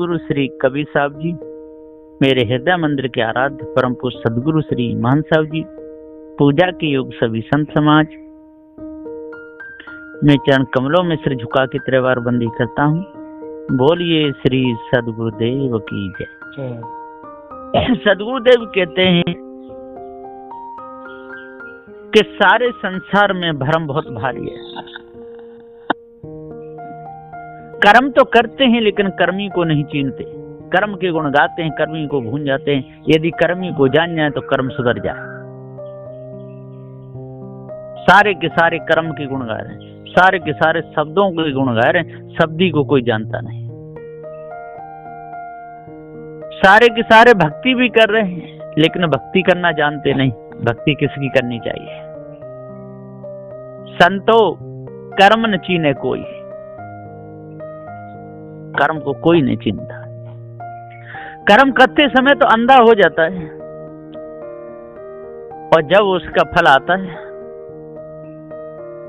सदगुरु श्री कबीर साहब जी, मेरे हृदय मंदिर के आराध्य परम पूज्य सदगुरु श्री महंत साहब जी, पूजा के योग सभी संत समाज, मैं चरण कमलों में सिर झुका के 3 बार बंदी करता हूँ। बोलिए श्री सदगुरुदेव की जय। सदगुरुदेव कहते हैं कि सारे संसार में भ्रम बहुत भारी है। कर्म तो करते हैं लेकिन कर्मी को नहीं चीनते। कर्म के गुण गाते हैं, कर्मी को भूल जाते हैं। यदि कर्मी को जान जाए तो कर्म सुधर जाए। सारे के सारे कर्म के गुण गा रहे हैं, सारे के सारे शब्दों के गुण गा रहे हैं, शब्दी को कोई जानता नहीं। सारे के सारे भक्ति भी कर रहे हैं लेकिन भक्ति करना जानते नहीं। भक्ति किसकी करनी चाहिए? संतो कर्म न चीने कोई, कर्म को कोई नहीं चिंता। कर्म करते समय तो अंधा हो जाता है और जब उसका फल आता है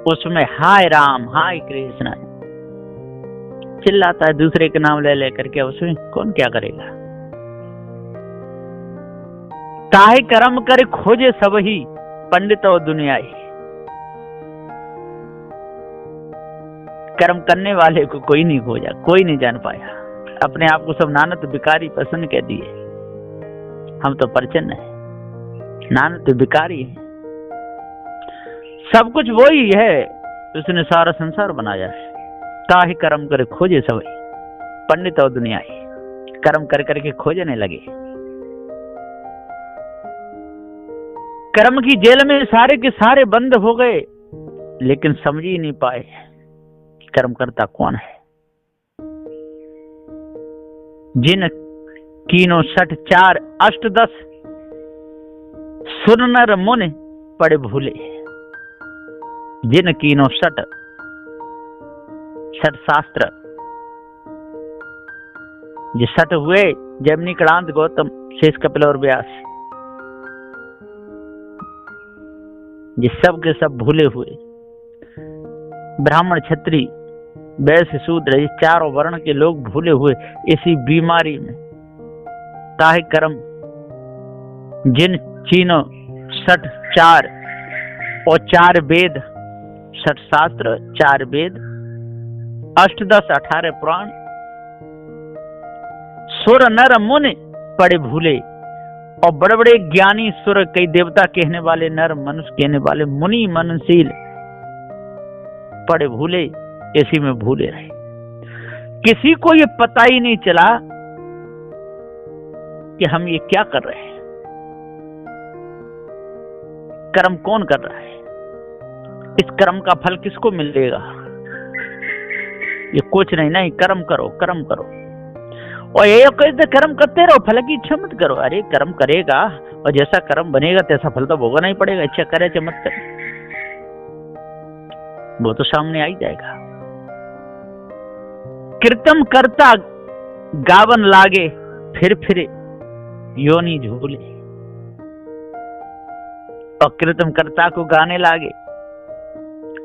उसमें हाय राम हाय कृष्ण चिल्लाता है, दूसरे के नाम ले लेकर के। उसमें कौन क्या करेगा? ताहे कर्म करे खोजे सब ही, पंडित और दुनियाई। कर्म करने वाले को कोई नहीं खोजा, कोई नहीं जान पाया। अपने आप को सब नानक भिखारी पसंद कह दिए। हम तो प्रचन्न है, नानक भिखारी है। सब कुछ वही है, उसने सारा संसार बनाया है। ताहि कर्म करे खोजे सभी, पंडित और दुनियाई। कर्म कर करके खोजने लगे। कर्म की जेल में सारे के सारे बंद हो गए लेकिन समझ ही नहीं पाए कर्म करता कौन है। जिन कीनो 60 4 8 10 सुन नर मुनि पड़े भूले। जिन कीनो 60 शास्त्र, जो 60 हुए जैमिनी, कणाद, गौतम, शेष, कपिल और व्यास, ये सब के सब भूले हुए। ब्राह्मण, क्षत्रिय, वैश्य, शूद्र, ये चारों वर्ण के लोग भूले हुए इसी बीमारी में। ताहि कर्म जिन चीनो 60 4 और 4 वेद, 60 शास्त्र, 4 वेद, 8 10 18 पुराण, सुर नर मुनि पड़े भूले। और बड़े बड़े ज्ञानी सुर, कई देवता कहने वाले, नर मनुष्य कहने वाले, मुनि मननशील पड़े भूले, इसी में भूले रहे। किसी को ये पता ही नहीं चला कि हम ये क्या कर रहे हैं। कर्म कौन कर रहा है? इस कर्म का फल किसको मिलेगा? ये कुछ नहीं, नहीं कर्म करो, कर्म करो। और ये कहते कर्म करते रहो, फल की इच्छा मत करो। अरे कर्म करेगा और जैसा कर्म बनेगा तैसा फल तो भोगना ही पड़ेगा। इच्छा करे चाहे मत करे, वो तो सामने आ ही जाएगा। कीर्तन करता गावन लागे, फिर योनि झूले। और कीर्तन करता को गाने लागे,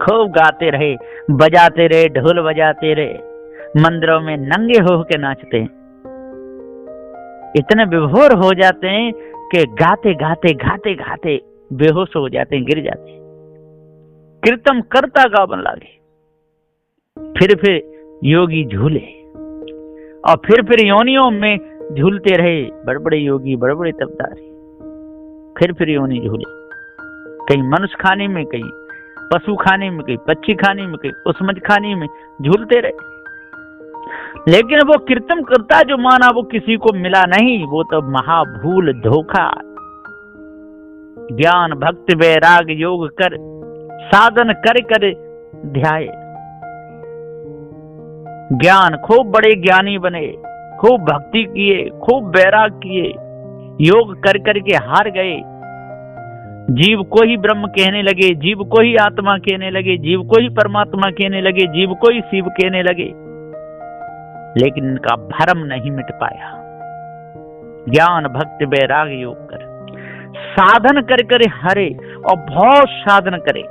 खूब गाते रहे, बजाते रहे, ढोल बजाते रहे, मंदिरों में नंगे हो के नाचते हैं। इतने विभोर हो जाते हैं कि गाते गाते गाते गाते बेहोश हो जाते हैं, गिर जाते हैं। कीर्तन करता गावन लागे, फिर योगी झूले। और फिर योनियों में झूलते रहे बड़े बड़े योगी, बड़े बड़े तपदारी। फिर योनि झूले, कहीं मनुष्य खाने में, कहीं पशु खाने में, कहीं पक्षी खाने में, कहीं उसमज खाने में झूलते रहे। लेकिन वो कीर्तन करता जो माना वो किसी को मिला नहीं। वो तो महाभूल, धोखा। ज्ञान भक्ति वैराग योग कर साधन कर कर ध्याय। ज्ञान, खूब बड़े ज्ञानी बने, खूब भक्ति किए, खूब वैराग किए, योग कर करके हार गए। जीव को ही ब्रह्म कहने लगे, जीव को ही आत्मा कहने लगे, जीव को ही परमात्मा कहने लगे, जीव को ही शिव कहने लगे। लेकिन इनका भ्रम नहीं मिट पाया। ज्ञान भक्ति वैराग योग कर साधन कर करे हरे, और बहुत साधन करे।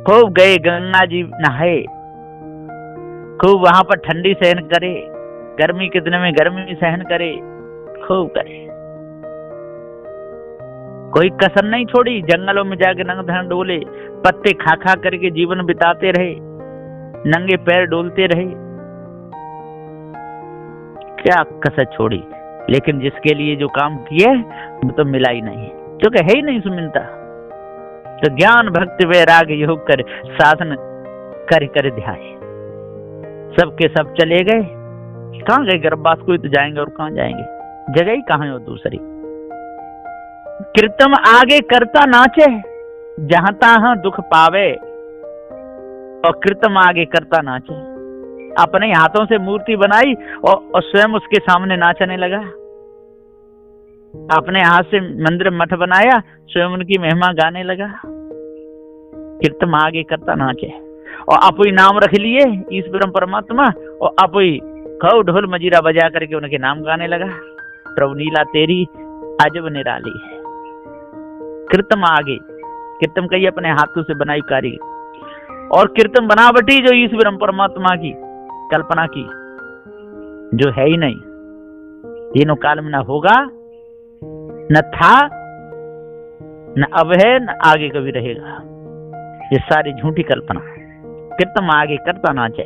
खूब गए, गंगा जी नहाए, खूब वहां पर ठंडी सहन करे, गर्मी के दिन में गर्मी सहन करे, खूब करे। कोई कसर नहीं छोड़ी, जंगलों में जाके नंग धन डोले, पत्ते खा खा करके जीवन बिताते रहे, नंगे पैर डोलते रहे, क्या कसर छोड़ी। लेकिन जिसके लिए जो काम किए वो तो मिला ही नहीं, क्योंकि है ही नहीं सुमिनता। तो ज्ञान भक्ति वैराग योग कर साधन कर कर ध्याय, सबके सब चले गए। कहाँ गए? गर्भवास को ही तो जाएंगे, और कहाँ जाएंगे? जगह ही कहाँ है वो दूसरी। कीर्तन आगे करता नाचे, जहां तहां दुख पावे, और कीर्तन आगे करता नाचे। अपने हाथों से मूर्ति बनाई और स्वयं उसके सामने नाचने लगा। अपने हाथ से मंदिर मठ बनाया, स्वयं उनकी महिमा गाने लगा। कीर्तन आगे करता नाचे, और आप ही नाम रख लिए ईश्वर परमात्मा, और आप ही खौ ढोल मजीरा बजा करके उनके नाम गाने लगा। प्रभु नीला तेरी अजब निराली है। कीर्तन आगे, कीर्तन कही अपने हाथों से बनाई कारीगर, और कीर्तन बनावटी जो ईश्वर परमात्मा की कल्पना की, जो है ही नहीं, तीनों काल में न होगा, न था, न अब है, न आगे कभी रहेगा। ये सारी झूठी कल्पना। कीर्तन आगे करता नाचे,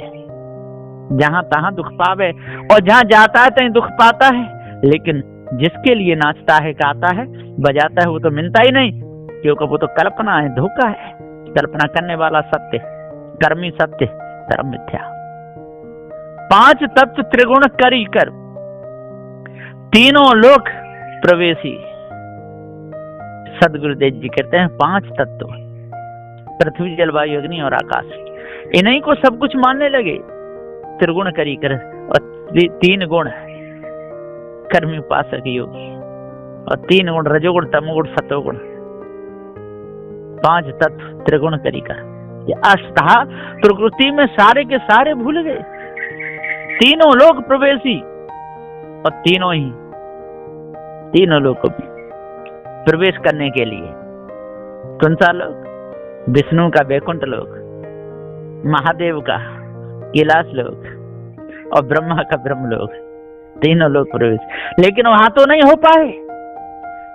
जहां तहां दुख पावे, और जहां जाता है तहीं दुख पाता है। लेकिन जिसके लिए नाचता है, गाता है, बजाता है, वो तो मिलता ही नहीं, क्योंकि वो तो कल्पना है, धोखा है। कल्पना करने वाला सत्य, कर्मी सत्य, धर्म मिथ्या। 5 तत्व त्रिगुण करी कर, तीनों लोक प्रवेशी। सदगुरुदेव जी कहते हैं 5 तत्व, पृथ्वी जल वायु अग्नि और आकाश, इन्हीं को सब कुछ मानने लगे। त्रिगुण करी कर, और 3 गुण, कर्मी उपासक योगी, और 3 गुण रजोगुण तमोगुण सतोगुण। 5 तत्व त्रिगुण करी कर, ये अष्टा प्रकृति में सारे के सारे भूल गए। तीनों लोक प्रवेशी, और तीनों लोग प्रवेश करने के लिए कौन सा लोक? विष्णु का वैकुंठ लोक, महादेव का कैलाश लोक, और ब्रह्मा का ब्रह्मलोक, तीनों लोक प्रवेश। लेकिन वहां तो नहीं हो पाए।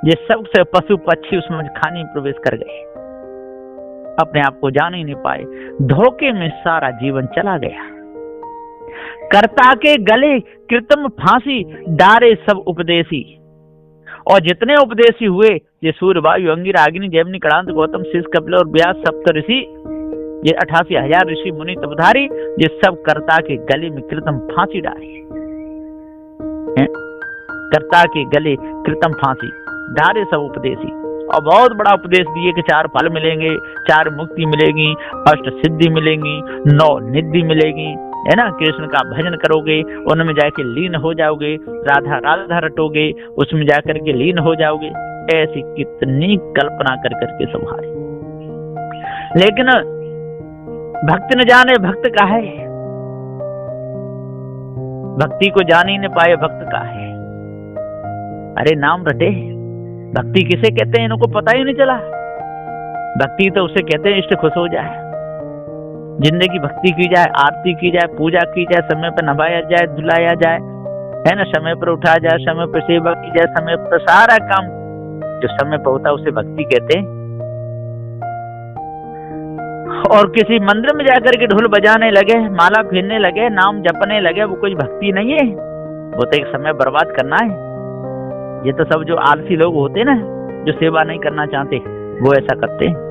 ये सबसे पशु पक्षी उसमें खाने में प्रवेश कर गए, अपने आप को जान ही नहीं पाए। धोखे में सारा जीवन चला गया। कर्ता के गले कृत्रिम फांसी, डारे सब उपदेशी। और जितने उपदेशी हुए, ये सूर्य वायु अंगिरा अग्नि जैमिनी कणाद गौतम शिष कपिल और व्यास सप्त ऋषि, ये 88,000 ऋषि मुनि तपधारी, ये सब कर्ता के गले में कृत्रिम फांसी डाले। कर्ता के गले कृत्रिम फांसी डारे सब उपदेशी, और बहुत बड़ा उपदेश दिए कि 4 फल मिलेंगे, 4 मुक्ति मिलेगी, 8 सिद्धि मिलेंगी, 9 निधि मिलेगी, है ना। कृष्ण का भजन करोगे, उनमें जाके लीन हो जाओगे, राधा राधा रटोगे, उसमें जाकर के लीन हो जाओगे। ऐसी कितनी कल्पना कर करके संभाले। लेकिन भक्त न जाने भक्त का है, भक्ति को जान ही नहीं पाए भक्त का है। अरे नाम रटे, भक्ति किसे कहते हैं इनको पता ही नहीं चला। भक्ति तो उसे कहते हैं इष्ट खुश हो जाए, जिंदगी भक्ति की जाए, आरती की जाए, पूजा की जाए, समय पर नभाया जाए, धुलाया जाए, है ना, समय पर उठाया जाए, समय पर सेवा की जाए, समय पर सारा काम जो समय पर होता है उसे भक्ति कहते हैं। और किसी मंदिर में जाकर के ढोल बजाने लगे, माला फेरने लगे, नाम जपने लगे, वो कोई भक्ति नहीं है, वो तो एक समय बर्बाद करना है। ये तो सब जो आलसी लोग होते ना, जो सेवा नहीं करना चाहते, वो ऐसा करते हैं।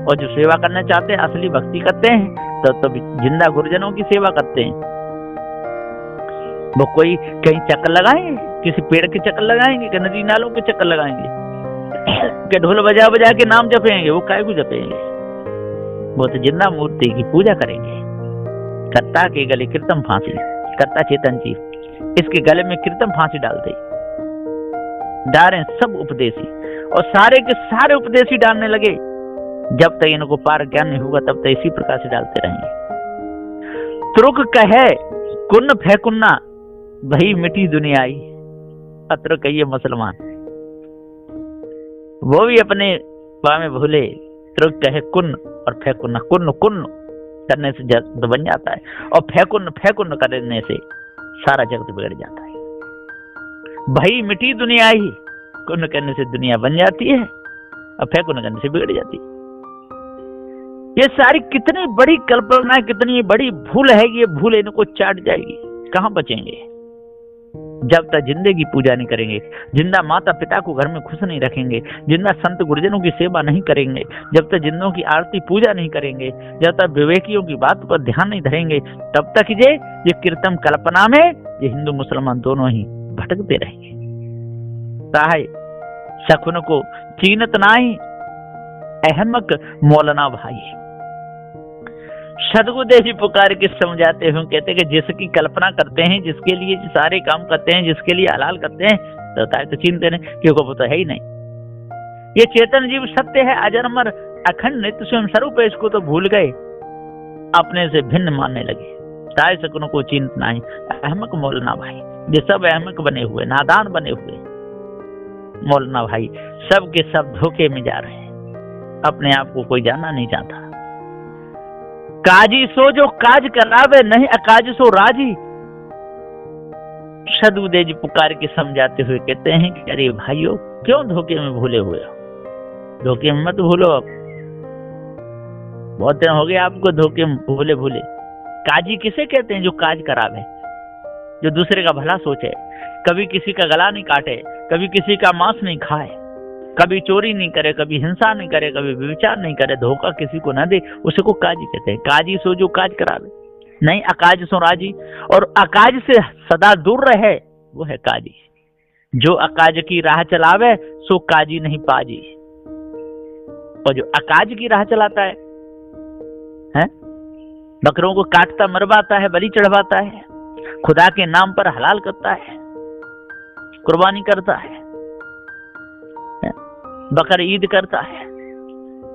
और जो सेवा करना चाहते हैं, असली भक्ति करते हैं, तो जिंदा गुरुजनों की सेवा करते हैं। वो कोई कहीं चक्कर लगाएंगे, किसी पेड़ के चक्कर लगाएंगे, कि नदी नालों के चक्कर लगाएंगे, कि ढोल बजा बजा के नाम जपेंगे, वो काय को जपेंगे? वो तो जिंदा मूर्ति की पूजा करेंगे। कर्ता के गले कृत्रिम फांसी, कर्ता चेतन जी इसके गले में कृत्रिम फांसी डालते डाले सब उपदेशी, और सारे के सारे उपदेशी डालने लगे। जब तक इनको पार ज्ञान नहीं होगा तब तक इसी प्रकार से डालते रहेंगे। तुरुक कहे कुन्न फैकुन्ना, भई मिटी दुनियाई। अत्र कहिए मुसलमान, वो भी अपने में भूले। तुरुक कहे कुन्न और फैकुन्ना, कुन्न कुन्न करने से जगत बन जाता है, और फेकुन करने से सारा जगत बिगड़ जाता है। भई मिटी दुनिया ही, कुन करने से दुनिया बन जाती है और फेकुन करने से बिगड़ जाती है। ये सारी कितनी बड़ी कल्पना, कितनी बड़ी भूल है। ये भूल इनको चाट जाएगी, कहां बचेंगे जब तक जिंदगी पूजा नहीं करेंगे, जिंदा माता पिता को घर में खुश नहीं रखेंगे, जिंदा संत गुरुजनों की सेवा नहीं करेंगे, जब तक जिंदों की आरती पूजा नहीं करेंगे, जब तक विवेकियों की बात पर ध्यान नहीं धरेंगे, तब तक ये कृत्रिम कल्पना में ये हिंदू मुसलमान दोनों ही भटकते रहेंगे। ताहे शकुन को चीनत नाई, अहमक मौलाना भाई। सदगुरुदेव जी पुकार के समझाते हुए कहते कि जिसकी कल्पना करते हैं, जिसके लिए सारे काम करते हैं, जिसके लिए हलाल करते हैं, तो चिंते नहीं, क्योंकि वो तो है ही नहीं। ये चेतन जीव सत्य है, अजन्मर अखंड नित्य स्वयं स्वरूप है, इसको तो भूल गए, अपने से भिन्न मानने लगे। ताय शकुन को चिंत नहीं, अहमक मौलाना भाई। ये सब अहमक बने हुए, नादान बने हुए मौलाना भाई, सब के सब धोखे में जा रहे हैं, अपने आप को कोई जानना नहीं चाहता। काजी सो जो काज करावे, नहीं अकाज सो राजी। सदगुरुदेव जी पुकार के समझाते हुए कहते हैं कि अरे भाइयों, क्यों धोखे में भूले हुए हो? धोखे में मत भूलो। अब बहुत दिन हो गए आपको धोखे में भूले। काजी किसे कहते हैं? जो काज करावे, जो दूसरे का भला सोचे, कभी किसी का गला नहीं काटे, कभी किसी का मांस नहीं खाए, कभी चोरी नहीं करे, कभी हिंसा नहीं करे, कभी व्यभिचार नहीं करे, धोखा किसी को न दे, उसे को काजी कहते हैं। काजी सो जो काज करावे, नहीं अकाज सो राजी। और अकाज से सदा दूर रहे, वो है काजी। जो अकाज की राह चलावे, सो काजी नहीं पाजी। और जो अकाज की राह चलाता है, बकरों को काटता मरवाता है, बलि चढ़वाता है, खुदा के नाम पर हलाल करता है, कुर्बानी करता है, बकर ईद करता है,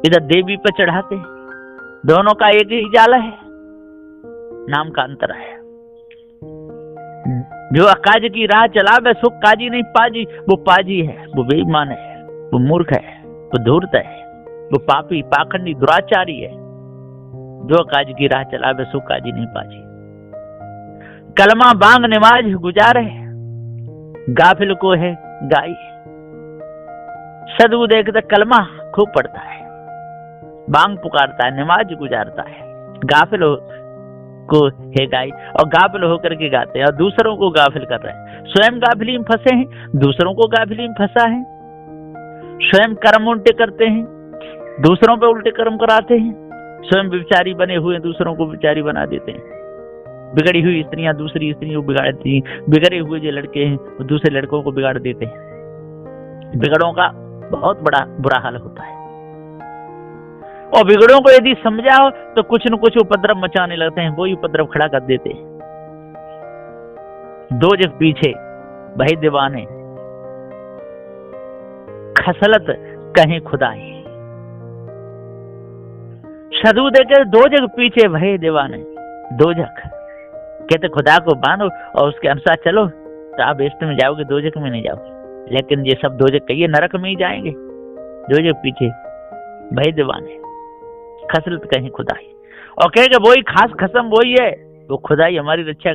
इधर देवी पर चढ़ाते हैं, दोनों का एक ही जाला है, नाम का अंतर है। जो अकाज की राह चलावे, सो काजी नहीं पाजी। वो पाजी है, वो बेईमान है, वो मूर्ख है, वो धूर्त है, वो पापी पाखंडी दुराचारी है। जो अकाज की राह चलावे, सो काजी नहीं पाजी। कलमा बांग नमाज गुजारे, गाफिल को है गाई। सदगुरु देखते कलमा खूब पढ़ता है, बांग पुकारता है, नमाज गुजारता है, गाफिल को है गाई, और गाफिल होकर के गाते हैं और दूसरों को गाफिल कर रहे हैं। स्वयं गाफिली में फंसे हैं, दूसरों को गाफिली में फंसा है। स्वयं कर्म उल्टे करते हैं, दूसरों पे उल्टे कर्म कराते हैं। स्वयं विचारी बने हुए दूसरों को विचारी बना देते हैं। बिगड़ी हुई स्त्रियां दूसरी स्त्रियों को बिगाड़ती हैं, बिगड़े हुए जो लड़के हैं वो दूसरे लड़कों को बिगाड़ देते हैं। बिगड़ों का बहुत बड़ा बुरा हाल होता है, और बिगड़ों को यदि समझाओ तो कुछ न कुछ उपद्रव मचाने लगते हैं, वही उपद्रव खड़ा कर देते हैं। दो जग पीछे भाई दीवाने, खसलत कहीं खुदाई। सदू देकर दो जग पीछे भय दीवाने, दो जग कहते खुदा को बांधो और उसके अनुसार चलो तो आप इष्ट में जाओगे, दो जग में नहीं जाओगे। लेकिन ये सब दो जग कहिए नरक में ही जाएंगे। दो जग पीछे भय दीवाने, खसलत कहीं खुदाई। और कहेगा वही खास कसम वही है, वो खुदाई हमारी रक्षा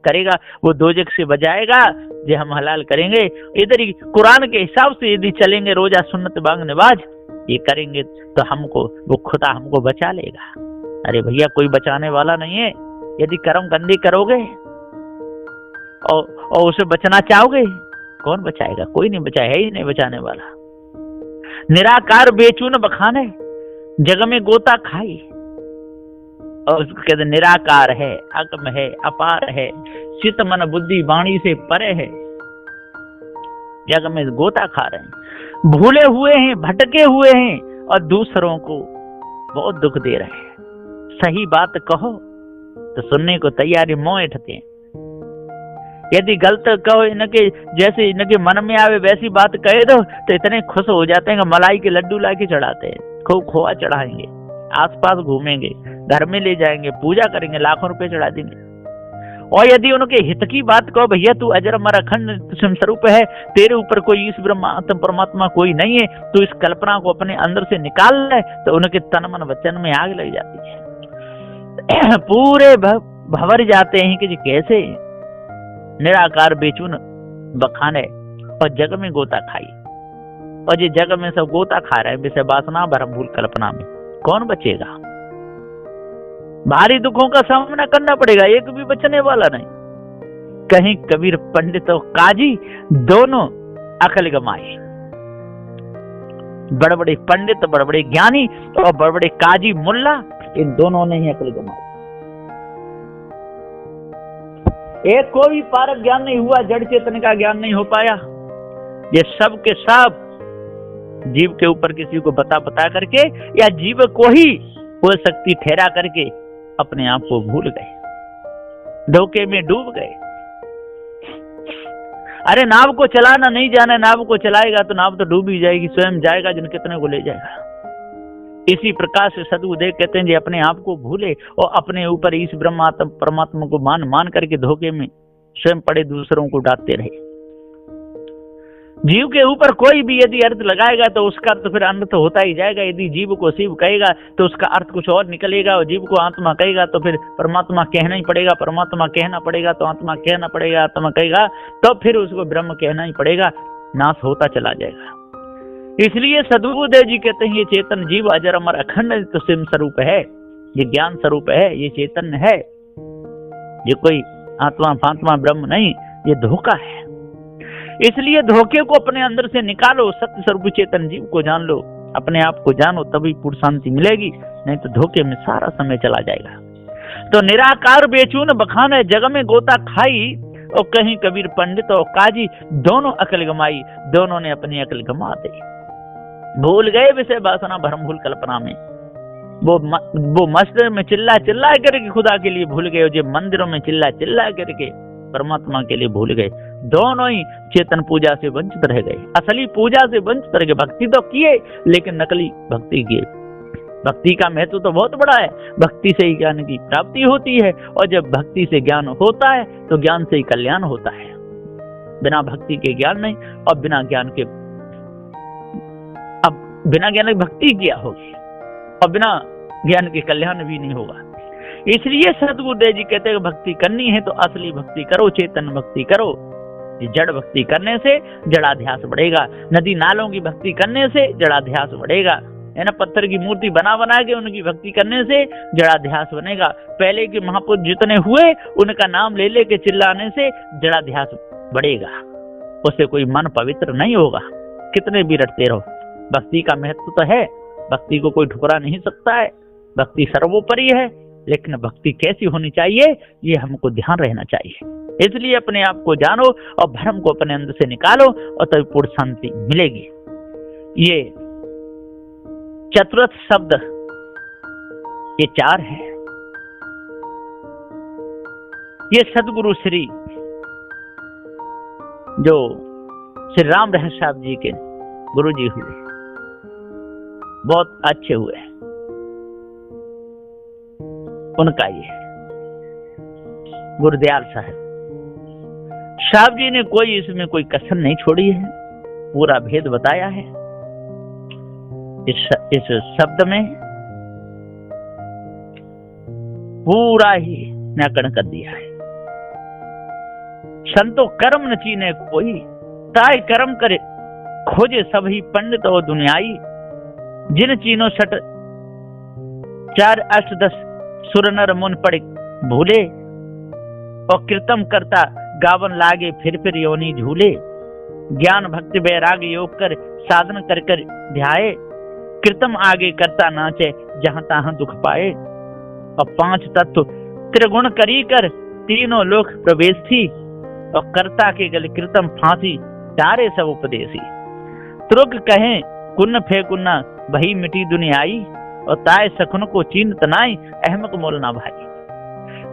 करेगा, वो दो जग से बचाएगा जो हम हलाल करेंगे। इधर ही कुरान के हिसाब से यदि चलेंगे, रोजा सुन्नत बांग नमाज ये करेंगे तो हमको वो खुदा हमको बचा लेगा। अरे भैया कोई बचाने वाला नहीं है। यदि कर्म गंदे करोगे और उसे बचना चाहोगे, कौन बचाएगा? कोई नहीं बचाए, है ही नहीं बचाने वाला। निराकार बेचून बखाने, जग में गोता खाई। और उसको कहते निराकार है, अगम है, अपार है, चित मन बुद्धि वाणी से परे है। जग में गोता खा रहे हैं, भूले हुए हैं, भटके हुए हैं और दूसरों को बहुत दुख दे रहे हैं। सही बात कहो तो सुनने को तैयारी मोह ठते। यदि गलत कहो, इनके जैसे इनके मन में आवे वैसी बात कह दो तो इतने खुश हो जाते हैं कि मलाई के लड्डू लाके चढ़ाते हैं, खूब खोआ चढ़ाएंगे, आसपास घूमेंगे, घर में ले जाएंगे, पूजा करेंगे, लाखों रुपए चढ़ा देंगे। और यदि उनके हित की बात कहो, भैया तू अजर अमर अखंड स्वरूप है, तेरे ऊपर कोई इस परमात्मा कोई नहीं है, तो इस कल्पना को अपने अंदर से निकाल ले, तो उनके तन मन वचन में आग लग जाती है। पूरे भंवर जाते हैं कि जी कैसे निराकार बेचून बखाने और जग में गोता खाई, और ये जग में सब गोता खा रहे हैं विषय वासना भ्रम भूल कल्पना में, कौन बचेगा? भारी दुखों का सामना करना पड़ेगा, एक भी बचने वाला नहीं। कहीं कबीर पंडित और काजी दोनों अकल गमाए, बड़े बड़े पंडित, बड़े बड़े ज्ञानी और बड़े बड़े काजी मुल्ला, इन दोनों ने ही अकल गमाई। एक को भी पारक ज्ञान नहीं हुआ, जड़ चेतन का ज्ञान नहीं हो पाया। ये सब के सब जीव के ऊपर किसी को बता करके या जीव को ही वो शक्ति ठहरा करके अपने आप को भूल गए, धोखे में डूब गए। अरे नाव को चलाना नहीं जाना, नाव को चलाएगा तो नाव तो डूब ही जाएगी, स्वयं जाएगा जिन कितने को ले जाएगा। इसी प्रकार से सदगुरुदेव कहते हैं जी अपने आप को भूले और अपने ऊपर इस ब्रह्मात्म परमात्मा को मान करके धोखे में स्वयं पड़े दूसरों को डांटते रहे। जीव के ऊपर कोई भी यदि अर्थ लगाएगा तो उसका तो फिर अनर्थ होता ही जाएगा। यदि जीव को शिव कहेगा तो उसका अर्थ कुछ और निकलेगा, और जीव को आत्मा कहेगा तो फिर परमात्मा कहना ही पड़ेगा, परमात्मा कहना पड़ेगा तो आत्मा कहना पड़ेगा, आत्मा कहेगा तो फिर उसको ब्रह्म कहना ही पड़ेगा, नाश होता चला जाएगा। इसलिए सदगुरुदेव जी कहते हैं ये चेतन जीव अजर अमर अखंड तो सिम स्वरूप है, ये ज्ञान स्वरूप है, ये चेतन है, ये कोई आत्मा फात्मा ब्रह्म नहीं, ये धोखा है। इसलिए धोखे को अपने अंदर से निकालो, सत्य स्वरूप चेतन जीव को जान लो, अपने आप को जानो, तभी पूर्ण शांति मिलेगी, नहीं तो धोखे में सारा समय चला जाएगा। तो निराकार बेचून बखान है, जग में गोता खाई, और कहीं कबीर पंडित और काजी दोनों अकल गमाई, दोनों ने अपनी अकल गमा दी, भूल गए विषय वासना भ्रम भूल कल्पना में। वो मस्जिद में चिल्ला करके खुदा के लिए भूल गए, और जो मंदिरों में चिल्ला करके परमात्मा के लिए भूल गए। दोनों ही चेतन पूजा से वंचित रह गए, असली पूजा से वंचित रह गए। भक्ति तो किए लेकिन नकली भक्ति किए। भक्ति का महत्व तो बहुत बड़ा है, भक्ति से ही ज्ञान की प्राप्ति होती है, और जब भक्ति से ज्ञान होता है तो ज्ञान से ही कल्याण होता है। बिना भक्ति के ज्ञान नहीं, और बिना ज्ञान के भक्ति क्या होगी, और बिना ज्ञान के कल्याण भी नहीं होगा। इसलिए सदगुरुदेव जी कहते हैं भक्ति करनी है तो असली भक्ति करो, चेतन भक्ति करो। जड़ भक्ति करने से जड़ाध्यास बढ़ेगा, नदी नालों की भक्ति करने से जड़ाध्यास बढ़ेगा, है ना। पत्थर की मूर्ति बना के उनकी भक्ति करने से जड़ाध्यास बनेगा। पहले के महापुरुष जितने हुए उनका नाम ले के चिल्लाने से जड़ाध्यास बढ़ेगा, उससे कोई मन पवित्र नहीं होगा, कितने भी रटते रहो। भक्ति का महत्व तो है, भक्ति को कोई ठुकरा नहीं सकता है, भक्ति सर्वोपरि है, लेकिन भक्ति कैसी होनी चाहिए ये हमको ध्यान रहना चाहिए। इसलिए अपने आप को जानो और भ्रम को अपने अंदर से निकालो, और तभी पूर्ण शांति मिलेगी। ये चतुर्थ शब्द ये 4 है। ये सदगुरु श्री जो श्री राम रहस्य साहब जी के गुरु जी हुए, बहुत अच्छे हुए, उनका ये गुरुदयाल साहब जी ने कोई इसमें कोई कसर नहीं छोड़ी है, पूरा भेद बताया है इस शब्द में, पूरा ही न्याकरण कर दिया है। संतो कर्म न चीने कोई, ताय कर्म करे खोजे सभी पंडित और दुनियाई, जिन चीनों 6 4 8 10 सुर नर मुन पड़े भूले, और कीर्तन करता गावन लागे फिर योनि झूले, ज्ञान भक्ति वैराग योग कर साधन कर ध्याए, कीर्तन आगे करता नाचे जहां तहां दुख पाए, और 5 तत्व त्रिगुण करी कर तीनों लोक प्रवेश थी, और कर्ता के गले कीर्तन फांसी डारे सब उपदेशी, तुर्क कहें कुन्न फे कुन्ना भई मिटी दुनियाई, और ताय सखन को चीन तनाई अहमक मोल ना भाई,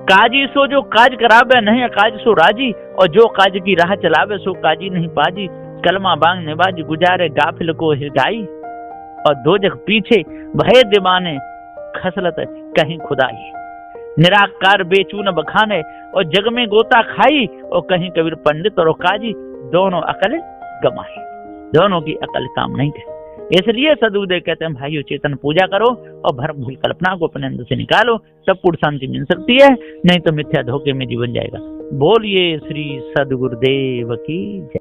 काजी सो जो काज करावे नहीं काज सो राजी, और जो काज की राह चलावे सो काजी नहीं पाजी, कलमा बांग निबाज गुजारे गाफिल को हिदाई, और दो जग पीछे भय दीवाने खसलत कहीं खुदाई, निराकार बेचून बखाने और जग में गोता खाई, और कहीं कबीर पंडित और काजी दोनों अकल गमाई, दोनों की अकल काम नहीं थे। इसलिए सदगुरुदेव कहते हैं भाइयों चेतन पूजा करो और भ्रम भूल कल्पना को अपने अंदर से निकालो, तब पूर्ण शांति मिल सकती है, नहीं तो मिथ्या धोखे में जीवन जाएगा। बोलिए श्री सदगुरुदेव की जय।